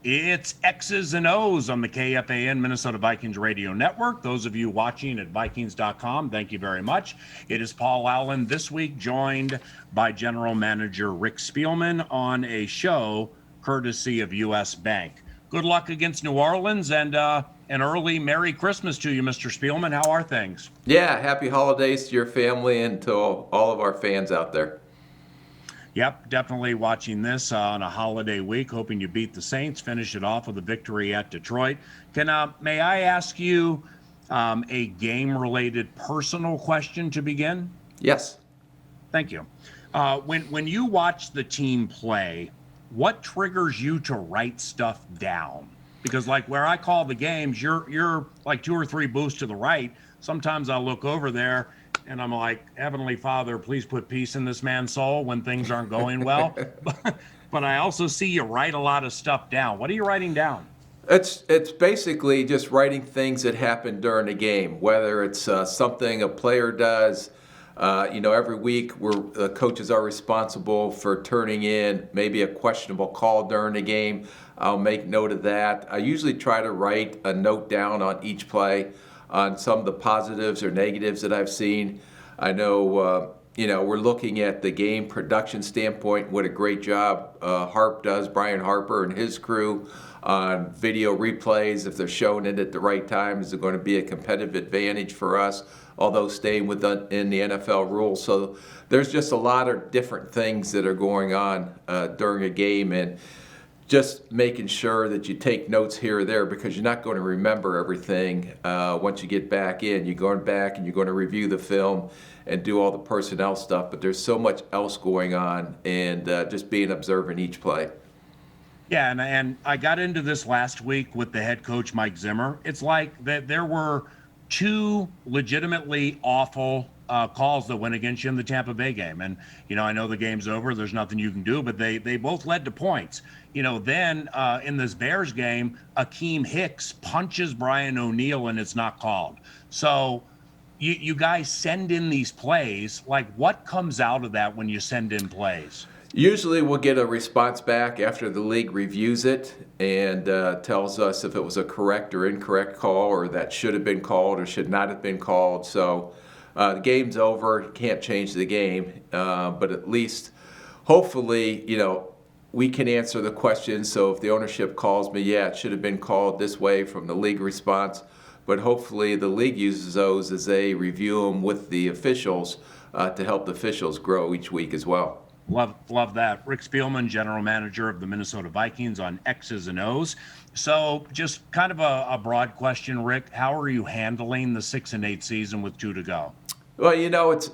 It's X's and O's on the KFAN Minnesota Vikings Radio Network. Those of you watching at Vikings.com, thank you very much. It is Paul Allen this week, joined by General Manager Rick Spielman on a show courtesy of U.S. Bank. Good luck against New Orleans, and an early Merry Christmas to you, Mr. Spielman. How are things? Yeah, happy holidays to your family and to all of our fans out there. Yep, definitely watching this on a holiday week, hoping you beat the Saints, finish it off with a victory at Detroit. May I ask you a game-related personal question to begin? Yes. Thank you. When you watch the team play, what triggers you to write stuff down? Because like where I call the games, you're like 2 or 3 booths to the right. Sometimes I'll look over there and I'm like, Heavenly Father, please put peace in this man's soul when things aren't going well. But I also see you write a lot of stuff down. What are you writing down? It's basically just writing things that happen during the game, whether it's something a player does. Every week the coaches are responsible for turning in maybe a questionable call during the game. I'll make note of that. I usually try to write a note down on each play on some of the positives or negatives that I've seen. I know, we're looking at the game production standpoint. What a great job Brian Harper and his crew on video replays. If they're showing it at the right time, is it going to be a competitive advantage for us, although staying in the NFL rules. So there's just a lot of different things that are going on during a game, and just making sure that you take notes here or there, because you're not going to remember everything once you get back in. You're going back and you're going to review the film and do all the personnel stuff, but there's so much else going on, and just being observant each play. Yeah, and I got into this last week with the head coach, Mike Zimmer. It's like that there were 2 legitimately awful calls that went against you in the Tampa Bay game. And, I know the game's over. There's nothing you can do, but they both led to points. Then in this Bears game, Akeem Hicks punches Brian O'Neill and it's not called. So you guys send in these plays. Like, what comes out of that when you send in plays? Usually we'll get a response back after the league reviews it and tells us if it was a correct or incorrect call, or that should have been called or should not have been called. So the game's over, can't change the game, but at least hopefully, we can answer the question. So if the ownership calls me, yeah, it should have been called this way from the league response, but hopefully the league uses those as they review them with the officials to help the officials grow each week as well. Love that. Rick Spielman, general manager of the Minnesota Vikings, on X's and O's. So just kind of a broad question, Rick. How are you handling the 6-8 season with 2 to go? Well,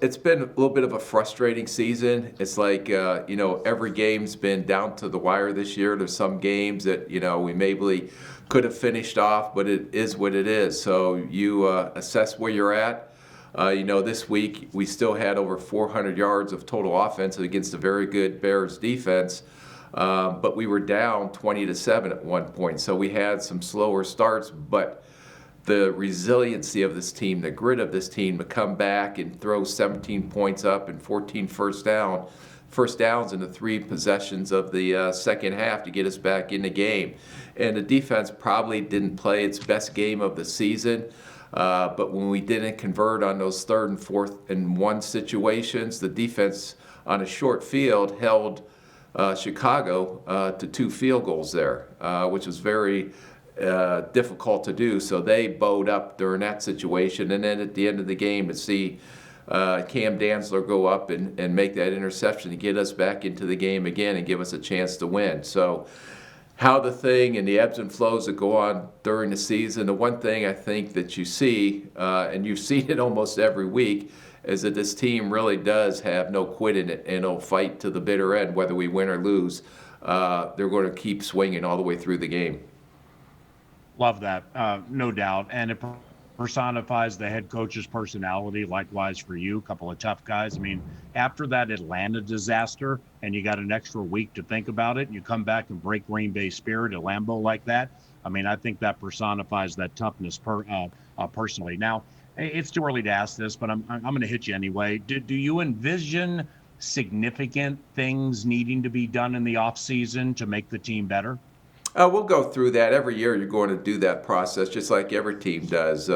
it's been a little bit of a frustrating season. It's like, every game's been down to the wire this year. There's some games that, we maybe could have finished off, but it is what it is. So you assess where you're at. This week we still had over 400 yards of total offense against a very good Bears defense, but we were down 20-7 at one point. So we had some slower starts, but the resiliency of this team, the grit of this team to come back and throw 17 points up and 14 first downs in the 3 possessions of the second half to get us back in the game. And the defense probably didn't play its best game of the season. But when we didn't convert on those 3rd and 4th and 1 situations, the defense on a short field held Chicago to 2 field goals there, which was very difficult to do. So they bowed up during that situation. And then at the end of the game, to see Cam Dantzler go up and make that interception to get us back into the game again and give us a chance to win. So how the thing and the ebbs and flows that go on during the season, the one thing I think that you see, and you've seen it almost every week, is that this team really does have no quit in it, and it'll fight to the bitter end, whether we win or lose. They're going to keep swinging all the way through the game. Love that, no doubt. And it personifies the head coach's personality. Likewise for you, a couple of tough guys. I mean, after that Atlanta disaster, and you got an extra week to think about it, and you come back and break Green Bay spirit at Lambeau like that, I mean, I think that personifies that toughness personally. Now, it's too early to ask this, but I'm going to hit you anyway. Do you envision significant things needing to be done in the offseason to make the team better? We'll go through that. Every year you're going to do that process, just like every team does.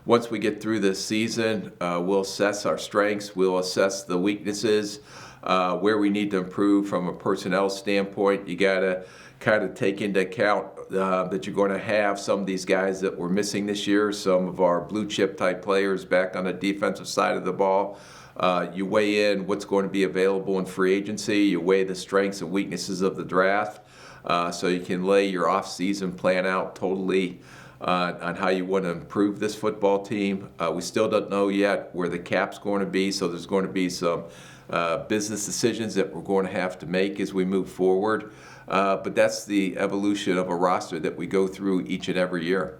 Once we get through this season, we'll assess our strengths, we'll assess the weaknesses, where we need to improve from a personnel standpoint. You got to kind of take into account that you're going to have some of these guys that we're missing this year, some of our blue chip type players back on the defensive side of the ball. You weigh in what's going to be available in free agency. You weigh the strengths and weaknesses of the draft, so you can lay your off-season plan out totally on how you want to improve this football team. We still don't know yet where the cap's going to be, so there's going to be some business decisions that we're going to have to make as we move forward. But that's the evolution of a roster that we go through each and every year.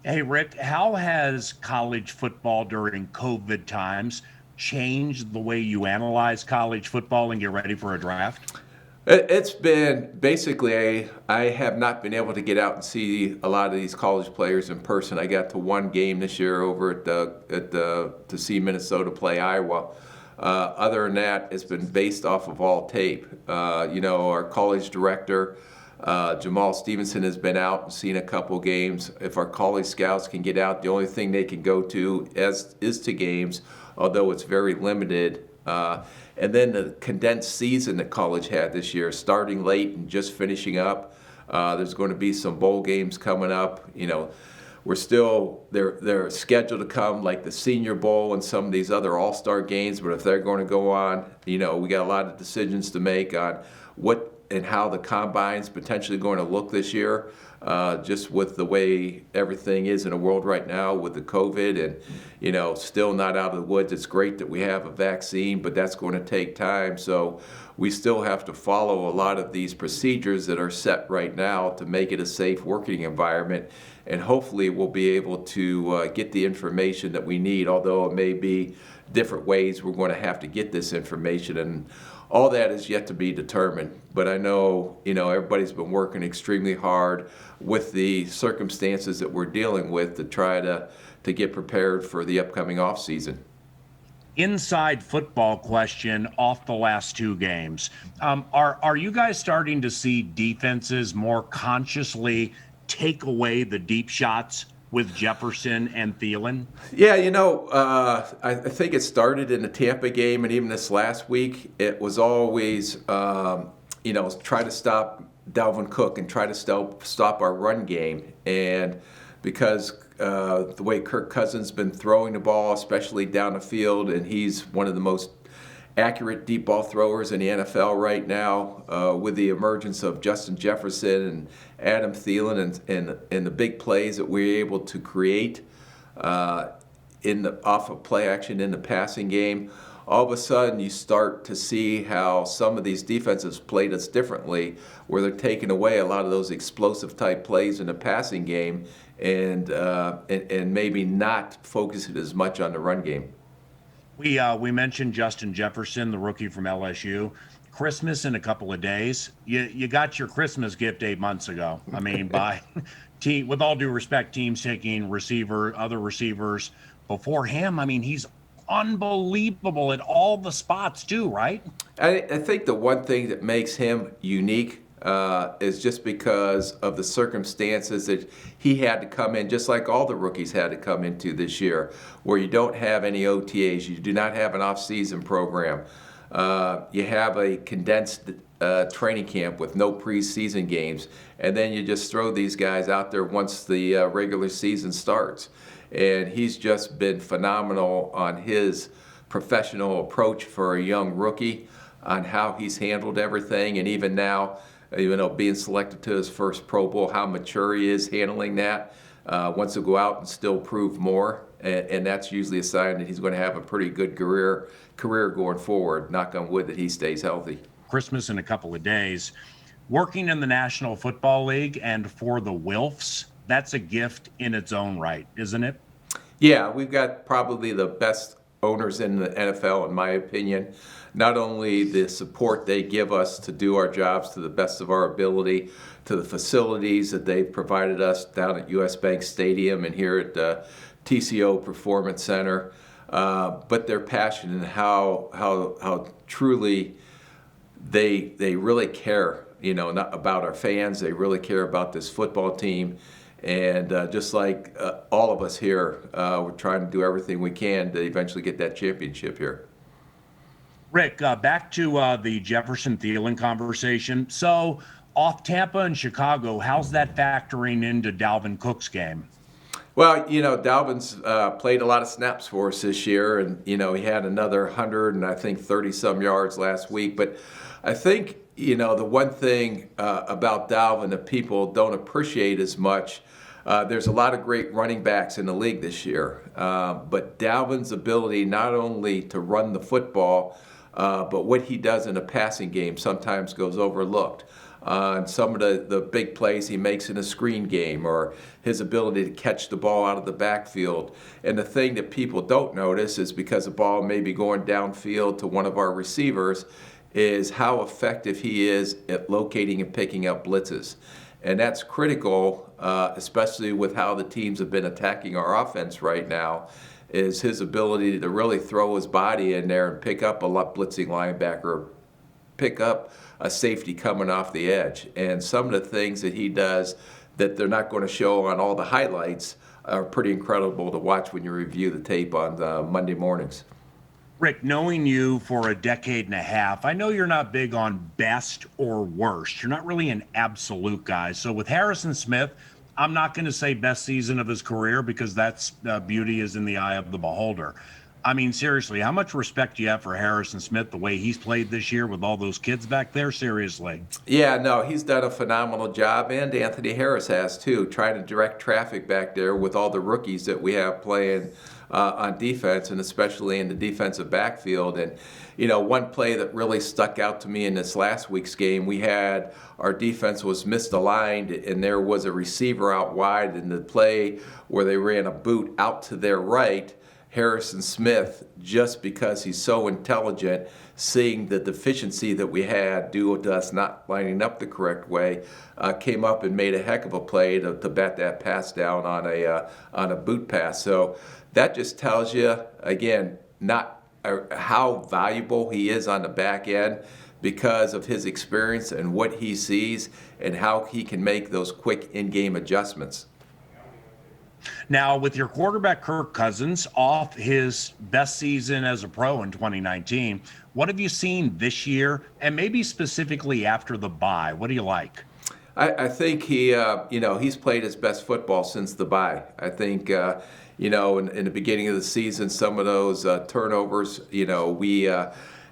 Hey, Rick, how has college football during COVID times changed the way you analyze college football and get ready for a draft? It's been basically, I have not been able to get out and see a lot of these college players in person. I got to one game this year over to see Minnesota play Iowa. Other than that, it's been based off of all tape. Our college director, Jamal Stevenson, has been out and seen a couple games. If our college scouts can get out, the only thing they can go to is to games, although it's very limited. And then the condensed season that college had this year, starting late and just finishing up. There's going to be some bowl games coming up. We're still, they're scheduled to come, like the Senior Bowl and some of these other all-star games, but if they're going to go on, we got a lot of decisions to make on what and how the combine's potentially going to look this year, just with the way everything is in the world right now with the COVID and, still not out of the woods. It's great that we have a vaccine, but that's going to take time. So we still have to follow a lot of these procedures that are set right now to make it a safe working environment. And hopefully we'll be able to get the information that we need, although it may be different ways we're going to have to get this information. And all that is yet to be determined. But I know, everybody's been working extremely hard with the circumstances that we're dealing with to try to get prepared for the upcoming off season. Inside football question off the last two games. Are you guys starting to see defenses more consciously take away the deep shots with Jefferson and Thielen? Yeah, I think it started in the Tampa game, and even this last week, it was always, try to stop Dalvin Cook and try to stop our run game. And because the way Kirk Cousins been throwing the ball, especially down the field, and he's one of the most accurate deep ball throwers in the NFL right now, with the emergence of Justin Jefferson and Adam Thielen and the big plays that we're able to create off of play action in the passing game. All of a sudden you start to see how some of these defenses played us differently, where they're taking away a lot of those explosive type plays in the passing game and maybe not focusing as much on the run game. We mentioned Justin Jefferson, the rookie from LSU. Christmas in a couple of days. You got your Christmas gift 8 months ago. I mean, with all due respect, teams taking other receivers before him. I mean, he's unbelievable at all the spots too, right? I think the one thing that makes him unique is just because of the circumstances that he had to come in, just like all the rookies had to come into this year, where you don't have any OTAs, you do not have an off-season program, you have a condensed training camp with no preseason games, and then you just throw these guys out there once the regular season starts. And he's just been phenomenal on his professional approach for a young rookie, on how he's handled everything, and even now, being selected to his first Pro Bowl, how mature he is handling that. Wants to go out and still prove more, and that's usually a sign that he's going to have a pretty good career going forward. Knock on wood that he stays healthy. Christmas in a couple of days. Working in the National Football League and for the Wilfs, that's a gift in its own right, isn't it? Yeah, we've got probably the best owners in the NFL, in my opinion. Not only the support they give us to do our jobs to the best of our ability, to the facilities that they've provided us down at US Bank Stadium and here at the TCO Performance Center, but their passion and how truly they really care not about our fans. They really care about this football team. And just like all of us here, we're trying to do everything we can to eventually get that championship here. Rick, back to the Jefferson Thielen conversation. So off Tampa and Chicago, how's that factoring into Dalvin Cook's game? Well, Dalvin's played a lot of snaps for us this year, and, he had another 100 and I think 30-some yards last week. But I think, the one thing about Dalvin that people don't appreciate as much, there's a lot of great running backs in the league this year. But Dalvin's ability not only to run the football, but what he does in a passing game sometimes goes overlooked. And some of the big plays he makes in a screen game, or his ability to catch the ball out of the backfield. And the thing that people don't notice is because the ball may be going downfield to one of our receivers, is how effective he is at locating and picking up blitzes. And that's critical, especially with how the teams have been attacking our offense right now, is his ability to really throw his body in there and pick up a blitzing linebacker, pick up a safety coming off the edge. And some of the things that he does that they're not going to show on all the highlights are pretty incredible to watch when you review the tape on Monday mornings. Rick, knowing you for a decade and a half, I know you're not big on best or worst. You're not really an absolute guy. So with Harrison Smith, I'm not going to say best season of his career, because that's beauty is in the eye of the beholder. I mean, seriously, how much respect do you have for Harrison Smith, the way he's played this year with all those kids back there? Seriously. Yeah, no, he's done a phenomenal job, and Anthony Harris has too, trying to direct traffic back there with all the rookies that we have playing on defense, and especially in the defensive backfield. And, one play that really stuck out to me in this last week's game, we had our defense was misaligned, and there was a receiver out wide in the play where they ran a boot out to their right. Harrison Smith, just because he's so intelligent, seeing the deficiency that we had due to us not lining up the correct way, came up and made a heck of a play to bat that pass down on a boot pass. So that just tells you, again, not how valuable he is on the back end because of his experience and what he sees and how he can make those quick in-game adjustments. Now, with your quarterback Kirk Cousins off his best season as a pro in 2019, what have you seen this year, and maybe specifically after the bye? What do you like? I think he's played his best football since the bye. I think, in the beginning of the season, some of those turnovers, we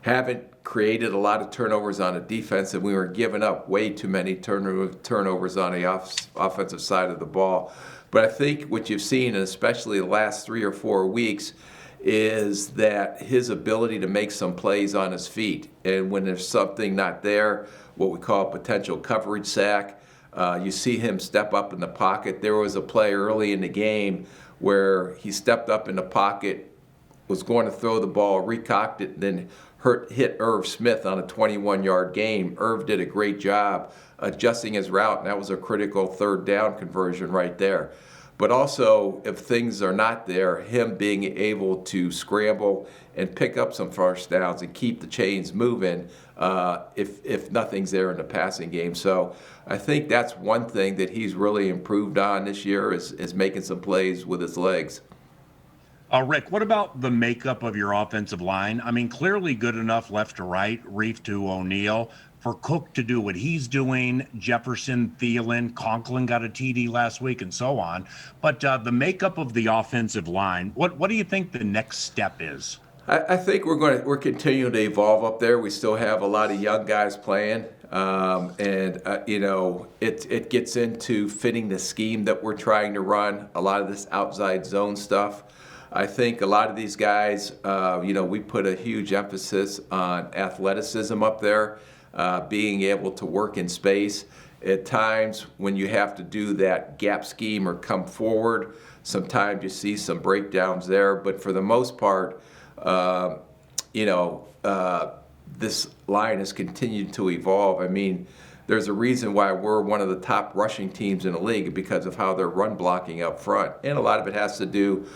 haven't created a lot of turnovers on a defense, and we were giving up way too many turnovers on the offensive side of the ball. But I think what you've seen, and especially the last 3 or 4 weeks, is that his ability to make some plays on his feet. And when there's something not there, what we call a potential coverage sack, you see him step up in the pocket. There was a play early in the game where he stepped up in the pocket, was going to throw the ball, recocked it, and then hit Irv Smith on a 21-yard gain. Irv did a great job adjusting his route, and that was a critical third down conversion right there. But also, if things are not there, him being able to scramble and pick up some first downs and keep the chains moving if nothing's there in the passing game. So I think that's one thing that he's really improved on this year is making some plays with his legs. Rick, what about the makeup of your offensive line? I mean, clearly good enough left to right, Reef to O'Neal, for Cook to do what he's doing, Jefferson, Thielen, Conklin got a TD last week, and so on. But the makeup of the offensive line, what do you think the next step is? I think we're continuing to evolve up there. We still have a lot of young guys playing, it gets into fitting the scheme that we're trying to run. A lot of this outside zone stuff. I think a lot of these guys, we put a huge emphasis on athleticism up there, being able to work in space. At times when you have to do that gap scheme or come forward, sometimes you see some breakdowns there. But for the most part, this line has continued to evolve. I mean, there's a reason why we're one of the top rushing teams in the league because of how they're run blocking up front. And a lot of it has to do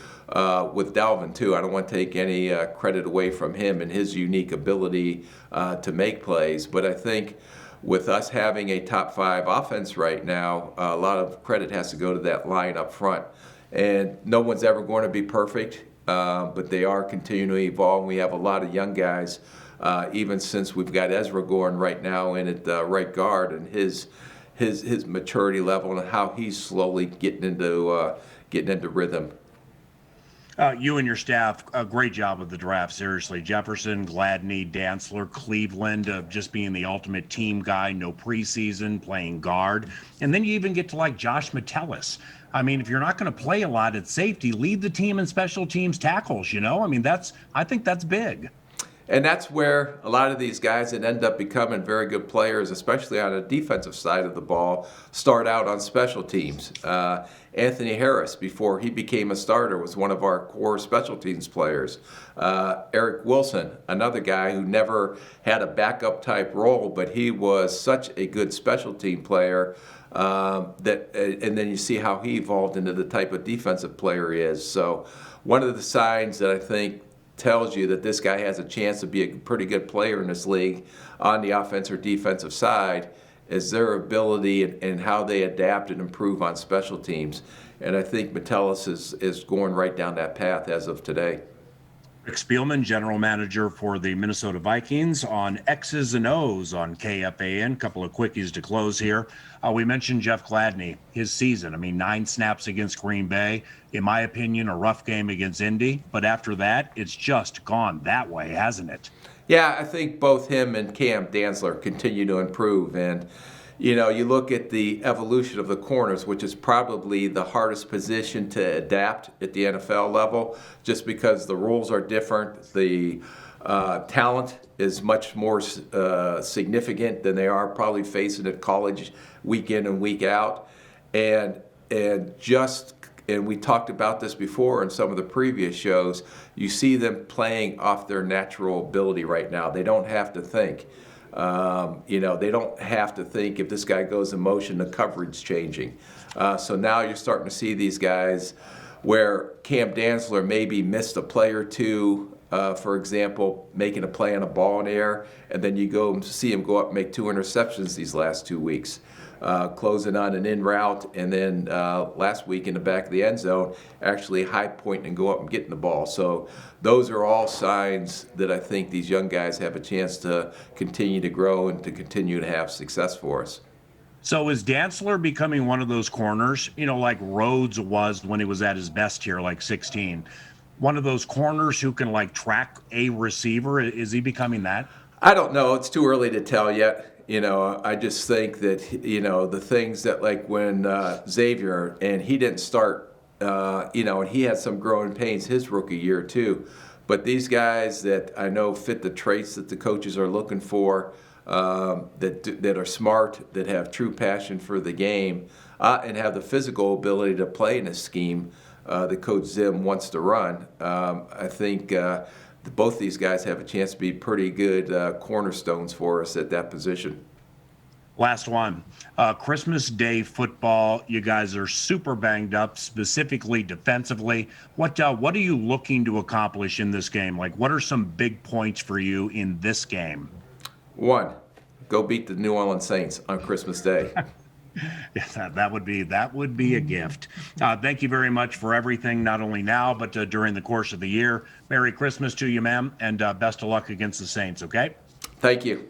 with Dalvin, too. I don't want to take any credit away from him and his unique ability to make plays. But I think with us having a top 5 offense right now, a lot of credit has to go to that line up front. And no one's ever going to be perfect, but they are continuing to evolve. We have a lot of young guys, even since we've got Ezra going right now in at right guard, and his maturity level and how he's slowly getting into rhythm. You and your staff, a great job with the draft, seriously. Jefferson, Gladney, Dantzler, Cleveland, just being the ultimate team guy, no preseason, playing guard. And then you even get to like Josh Metellus. I mean, if you're not going to play a lot at safety, lead the team in special teams tackles, you know? I mean, I think that's big. And that's where a lot of these guys that end up becoming very good players, especially on the defensive side of the ball, start out on special teams. Anthony Harris, before he became a starter, was one of our core special teams players. Eric Wilson, another guy who never had a backup type role, but he was such a good special team player and then you see how he evolved into the type of defensive player he is. So one of the signs that I think tells you that this guy has a chance to be a pretty good player in this league on the offensive or defensive side is their ability and how they adapt and improve on special teams. And I think Metellus is going right down that path as of today. Rick Spielman, general manager for the Minnesota Vikings, on X's and O's on KFAN. Couple of quickies to close here. We mentioned Jeff Gladney, his season. I mean, 9 snaps against Green Bay. In my opinion, a rough game against Indy. But after that, it's just gone that way, hasn't it? Yeah, I think both him and Cam Dantzler continue to improve. And, you know, you look at the evolution of the corners, which is probably the hardest position to adapt at the NFL level, just because the rules are different. The talent is much more significant than they are probably facing at college week in and week out. And we talked about this before in some of the previous shows, you see them playing off their natural ability right now. They don't have to think. They don't have to think if this guy goes in motion, the coverage changing. So now you're starting to see these guys where Cam Dantzler maybe missed a play or two, for example, making a play on a ball in the air, and then you go and see him go up and make 2 interceptions these last 2 weeks. Closing on an in route, and then last week in the back of the end zone, actually high point and go up and getting the ball. So those are all signs that I think these young guys have a chance to continue to grow and to continue to have success for us. So is Dantzler becoming one of those corners, you know, like Rhodes was when he was at his best here, like 16? One of those corners who can like track a receiver? Is he becoming that? I don't know. It's too early to tell yet. You know, I just think that, you know, the things that like when Xavier, and he didn't start, and he had some growing pains his rookie year too. But these guys that I know fit the traits that the coaches are looking for, that are smart, that have true passion for the game, and have the physical ability to play in a scheme that Coach Zim wants to run. I think both these guys have a chance to be pretty good cornerstones for us at that position. Last one. Christmas Day football. You guys are super banged up, specifically defensively. What are you looking to accomplish in this game? Like, what are some big points for you in this game? 1, go beat the New Orleans Saints on Christmas Day. Yeah, that would be a gift. Thank you very much for everything, not only now, but during the course of the year. Merry Christmas to you, ma'am, and best of luck against the Saints, okay? Thank you.